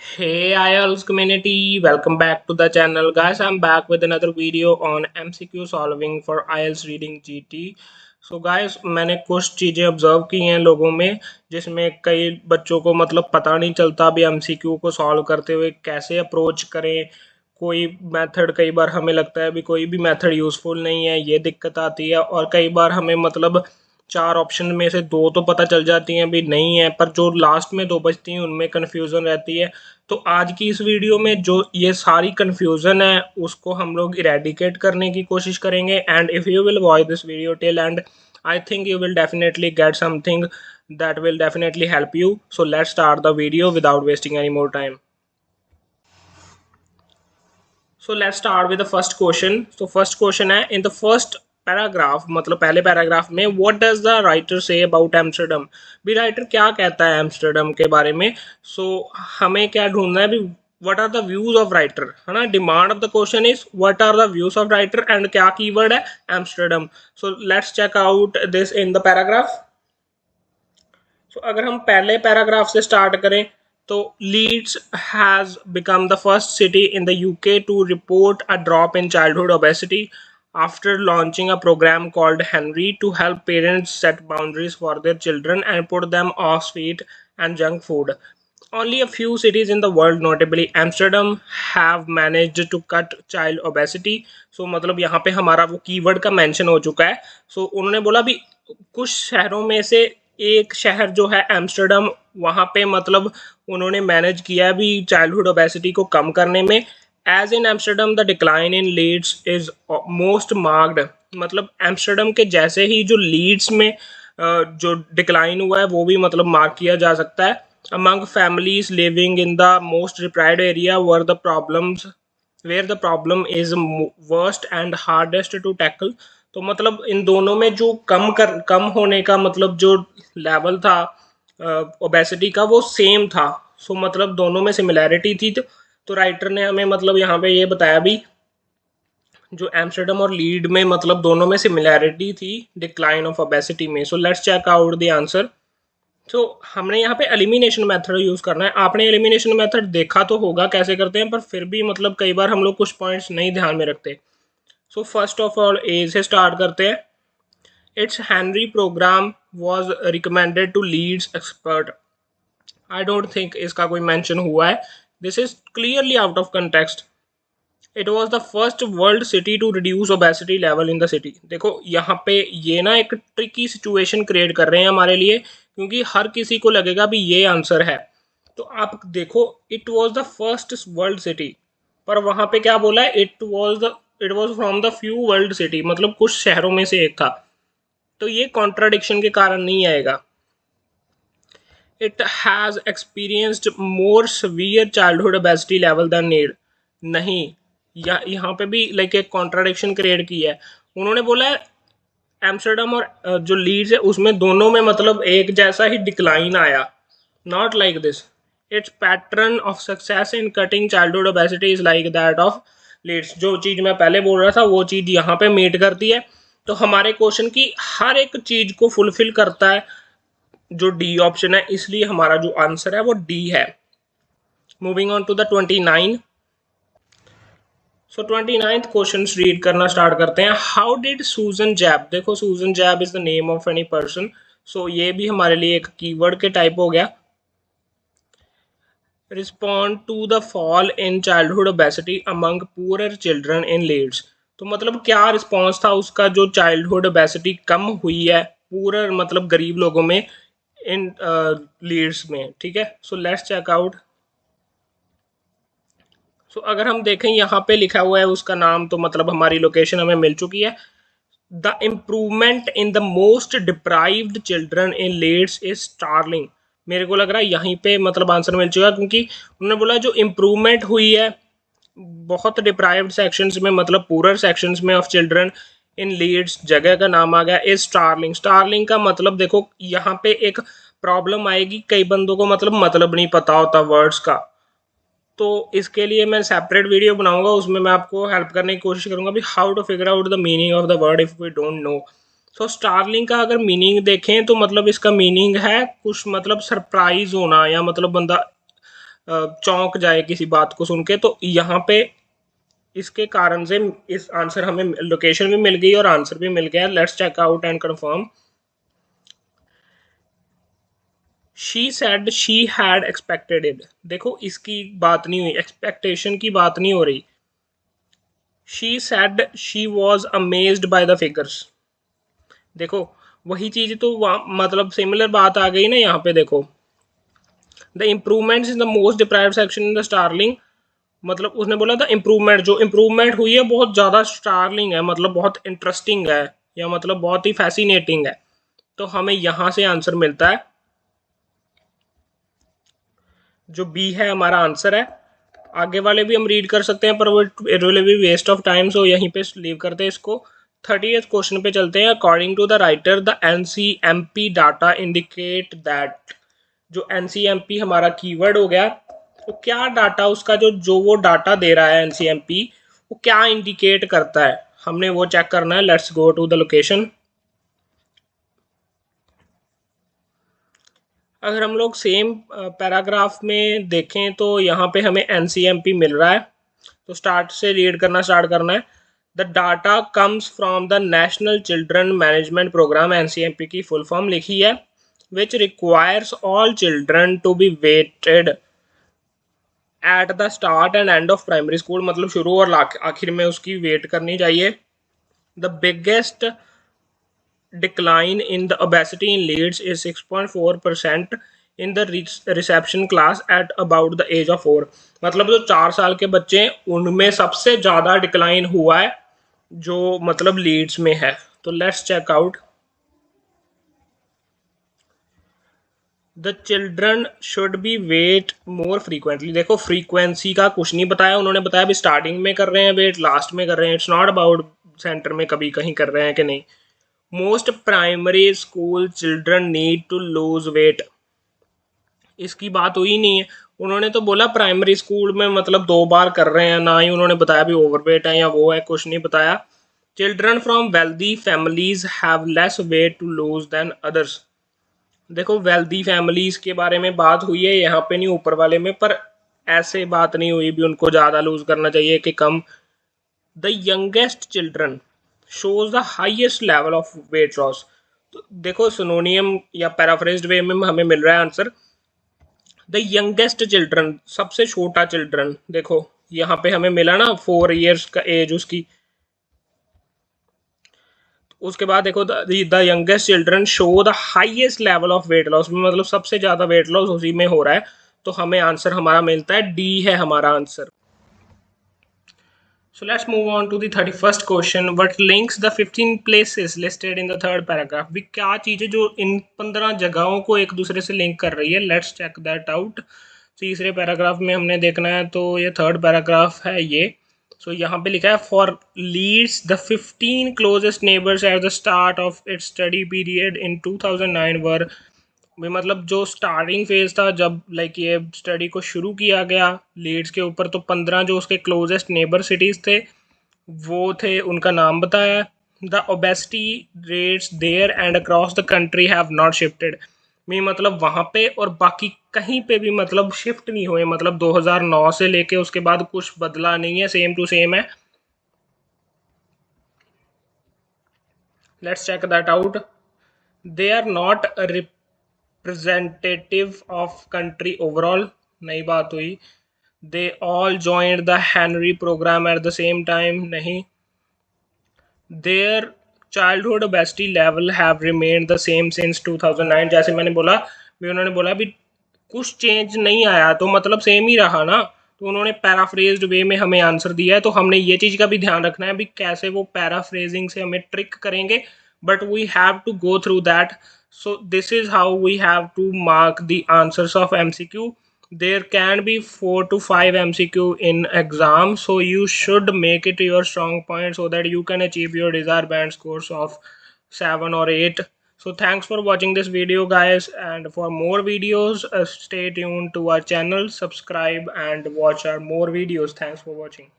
Hey IELTS community, welcome back to the channel guys. I'm back with another video on MCQ solving for IELTS reading GT. So guys, मैंने कुछ चीज़ें observe की हैं लोगों में जिसमें कई बच्चों को मतलब पता नहीं चलता अभी MCQ को सॉल्व करते हुए कैसे अप्रोच करें। कोई मेथड कई बार हमें लगता है अभी कोई भी मेथड यूज़फुल नहीं है, ये दिक्कत आती है। और कई बार हमें मतलब 4 ऑप्शन में से 2 तो पता चल जाती हैं अभी नहीं है, पर जो लास्ट में 2 बचती हैं उनमें कन्फ्यूज़न रहती है। तो आज की इस वीडियो में जो ये सारी कन्फ्यूज़न है उसको हम लोग इरेडिकेट करने की कोशिश करेंगे। And if you will watch this video till and, I think you will definitely get something that will definitely help you. So let's start the video without wasting any more time. So let's start with the first question. So first question है, in the first paragraph मतलब पहले paragraph में what does the writer say about Amsterdam. भी writer क्या कहता है Amsterdam के बारे में। सो हमें क्या ढूंढना है भी what are the views of writer, है ना। Demand of the question is what are the views of writer and क्या कीवर्ड है Amsterdam. So let's check out this in the paragraph. So अगर हम पहले पैराग्राफ से स्टार्ट करें तो Leeds has become the first city in the UK to report a drop in childhood obesity after launching a program called Henry to help parents set boundaries for their children and put them off sweet and junk food. Only a few cities in the world, notably Amsterdam, have managed to cut child obesity. So मतलब यहाँ पे हमारा वो keyword का mention हो चुका है। So उन्होंने बोला भी कुछ शहरों में से एक शहर जो है एम्स्टर्डम, वहाँ पे मतलब उन्होंने मैनेज किया भी चाइल्डहुड ओबेसिटी को कम करने में। As in Amsterdam the decline in Leeds is most marked. मतलब एम्स्टर्डम के जैसे ही जो लीड्स में जो डिक्लाइन हुआ है वो भी मतलब मार्क किया जा सकता है। Among families living in the most deprived area were the problems where the problem is worst and hardest to tackle. तो मतलब इन दोनों में जो कम होने का मतलब जो लेवल था ओबेसिटी का वो सेम था। सो मतलब दोनों में सिमिलैरिटी थी। तो राइटर ने हमें मतलब यहाँ पे ये बताया भी जो एम्स्टर्डम और लीड में मतलब दोनों में सिमिलैरिटी थी डिक्लाइन ऑफ ओबेसिटी में। So let's check out the answer. तो हमने यहाँ पे एलिमिनेशन मेथड यूज़ करना है। आपने एलिमिनेशन मेथड देखा तो होगा कैसे करते हैं, पर फिर भी मतलब कई बार हम लोग कुछ पॉइंट्स नहीं ध्यान में रखते। So first of all A से स्टार्ट करते हैं। Its Henry programme was recommended to Leeds expert. I don't think इसका कोई मेंशन हुआ है। This is clearly out of context. It was the first world city to reduce obesity level in the city. देखो यहाँ पे ये ना एक ट्रिकी सिचुएशन क्रिएट कर रहे हैं हमारे लिए, क्योंकि हर किसी को लगेगा भी ये आंसर है। तो आप देखो it was the first world city, पर वहाँ पे क्या बोला है, it was from the few world city, मतलब कुछ शहरों में से एक था। तो ये कॉन्ट्राडिक्शन के कारण नहीं आएगा। It has experienced more severe childhood obesity level than need. नहीं, यहाँ पे भी लाइक एक कॉन्ट्राडिक्शन क्रिएट की है। उन्होंने बोला है एम्स्टर्डम और जो लीड्स है उसमें दोनों में मतलब एक जैसा ही डिक्लाइन आया। Not like this. Its pattern of success in cutting childhood obesity is like that of Leeds. जो चीज़ मैं पहले बोल रहा था वो चीज़ यहाँ पे मीट करती है। तो हमारे क्वेश्चन की हर एक चीज़ को फुलफिल करता है जो डी ऑप्शन है, इसलिए हमारा जो आंसर है वो डी है। Moving on to the 29। So 29th question read करना स्टार्ट करते हैं। हाउ डिड सूजन जैब, देखो Susan Jebb is the name of any person. सो ये भी हमारे लिए एक कीवर्ड के टाइप हो गया। Respond to the fall in childhood obesity among poor children in Leeds. तो मतलब क्या रिस्पॉन्स था उसका जो चाइल्डहुड ओबेसिटी कम हुई है पुअर मतलब गरीब लोगों में इन लीड्स में। ठीक है, सो लेट्स चेक आउट। सो अगर हम देखें यहाँ पे लिखा हुआ है उसका नाम, तो मतलब हमारी लोकेशन हमें मिल चुकी है। The improvement in the most deprived children in Leeds is starling. मेरे को लग रहा है यहीं पे मतलब आंसर मिल चुका है, क्योंकि उन्होंने बोला जो इम्प्रूवमेंट हुई है बहुत डिप्राइव्ड सेक्शंस में मतलब पूरर सेक्शंस में ऑफ चिल्ड्रन इन लीड्स, जगह का नाम आ गया इज स्टार्लिंग। स्टार्लिंग का मतलब देखो यहाँ पे एक प्रॉब्लम आएगी, कई बंदों को मतलब नहीं पता होता वर्ड्स का। तो इसके लिए मैं सेपरेट वीडियो बनाऊंगा, उसमें मैं आपको हेल्प करने की कोशिश करूंगा भी how to figure out the meaning of the word if we don't know. So starling का अगर मीनिंग देखें तो मतलब इसका मीनिंग है कुछ मतलब सरप्राइज होना, या मतलब बंदा चौंक जाए किसी बात को सुन के। तो यहाँ पे इसके कारण से इस आंसर हमें लोकेशन भी मिल गई और आंसर भी मिल गया। Let's check out and confirm. She said she had expected it. देखो इसकी बात नहीं हुई, एक्सपेक्टेशन की बात नहीं हो रही। She said she was amazed by the figures. देखो वही चीज तो मतलब सिमिलर बात आ गई ना यहाँ पे। देखो the improvements in the most deprived section in the starling, मतलब उसने बोला था इम्प्रूवमेंट, जो इम्प्रूवमेंट हुई है बहुत ज़्यादा स्टारलिंग है, मतलब बहुत इंटरेस्टिंग है, या मतलब बहुत ही फैसिनेटिंग है। तो हमें यहाँ से आंसर मिलता है, जो बी है हमारा आंसर है। आगे वाले भी हम रीड कर सकते हैं पर वो it will be waste of time, so यहीं पे लीव करते हैं इसको। 30th क्वेश्चन पे चलते हैं। According to the writer the NCMP data indicate that, जो एनसीएमपी हमारा कीवर्ड हो गया, तो क्या डाटा उसका जो वो डाटा दे रहा है एनसीएमपी, वो क्या इंडिकेट करता है, हमने वो चेक करना है। Let's go to the location. अगर हम लोग सेम पैराग्राफ में देखें तो यहाँ पे हमें एनसीएमपी मिल रहा है, तो स्टार्ट से रीड करना स्टार्ट करना है। The data comes from the national children management programme, NCMP की फुल फॉर्म लिखी है, which requires all children to be weighted at the start and end of primary school, मतलब शुरू और आखिर में उसकी वेट करनी चाहिए। The biggest decline in the obesity in Leeds is 6.4% in the reception class at about the age of 4, मतलब जो 4 साल के बच्चे हैं उनमें सबसे ज़्यादा डिक्लाइन हुआ है जो मतलब लीड्स में है। तो let's check out. The children should be weighed more frequently. देखो फ्रीक्वेंसी का कुछ नहीं बताया उन्होंने, बताया अभी स्टार्टिंग में कर रहे हैं वेट, लास्ट में कर रहे हैं। इट्स नॉट अबाउट सेंटर में कभी कहीं कर रहे हैं कि नहीं। Most primary school children need to lose weight, इसकी बात हुई नहीं है। उन्होंने तो बोला प्राइमरी स्कूल में मतलब 2 बार कर रहे हैं, ना ही उन्होंने बताया भी ओवरवेट है या वो है, कुछ नहीं बताया। Children from wealthy families have less weight to lose than others. देखो वेल्दी फैमिलीज के बारे में बात हुई है यहाँ पे, नहीं ऊपर वाले में, पर ऐसे बात नहीं हुई भी उनको ज़्यादा लूज करना चाहिए कि कम। The youngest children shows the highest level of weight loss। तो देखो सिनोनियम या पैराफ्रेज्ड वे में हमें मिल रहा है आंसर। द यंगेस्ट चिल्ड्रन, सबसे छोटा चिल्ड्रन, देखो यहाँ पे हमें मिला ना 4 years का एज उसकी। उसके बाद देखो the youngest children show the highest level of weight loss, मतलब सबसे ज़्यादा वेट लॉस उसी में हो रहा है। तो हमें आंसर हमारा मिलता है डी है हमारा answer. So let's move on to the 31st question. What links the 15 places listed in the third paragraph? भी क्या चीज़ है जो इन 15 जगहों को एक दूसरे से लिंक कर रही है? Let's check that out. तीसरे पैराग्राफ में हमने देखना है, तो ये थर्ड पैराग्राफ है ये। सो यहाँ पे लिखा है for leads the 15 closest neighbours eight the start of its study period in 2009 वर, मतलब जो स्टार्टिंग फेज था जब लाइक ये स्टडी को शुरू किया गया लीड्स के ऊपर, तो 15 जो उसके क्लोजेस्ट नेबर सिटीज़ थे वो थे, उनका नाम बताया। The obesity rates there and across the country have not shifted, में मतलब वहाँ पे और बाकी कहीं पे भी मतलब शिफ्ट नहीं हुए, मतलब 2009 से लेके उसके बाद कुछ बदला नहीं है, सेम टू सेम है। Let's check that out. They are not representative of country overall, नई बात हुई। they all joined the Henry program at the same time, नहीं। their childhood obesity level have remained the same since 2009, जैसे मैंने बोला भी, उन्होंने बोला भी कुछ चेंज नहीं आया, तो मतलब सेम ही रहा ना। तो उन्होंने पैराफ्रेज्ड वे में हमें आंसर दिया है, तो हमने ये चीज़ का भी ध्यान रखना है भी कैसे वो पैराफ्रेजिंग से हमें ट्रिक करेंगे, but we have to go through that. So this is how we have to mark the answers of MCQ. There can be 4 to 5 MCQ in exam, so you should make it your strong point so that you can achieve your desired band scores of 7 or 8. So thanks for watching this video guys, and for more videos stay tuned to our channel, subscribe and watch our more videos. Thanks for watching.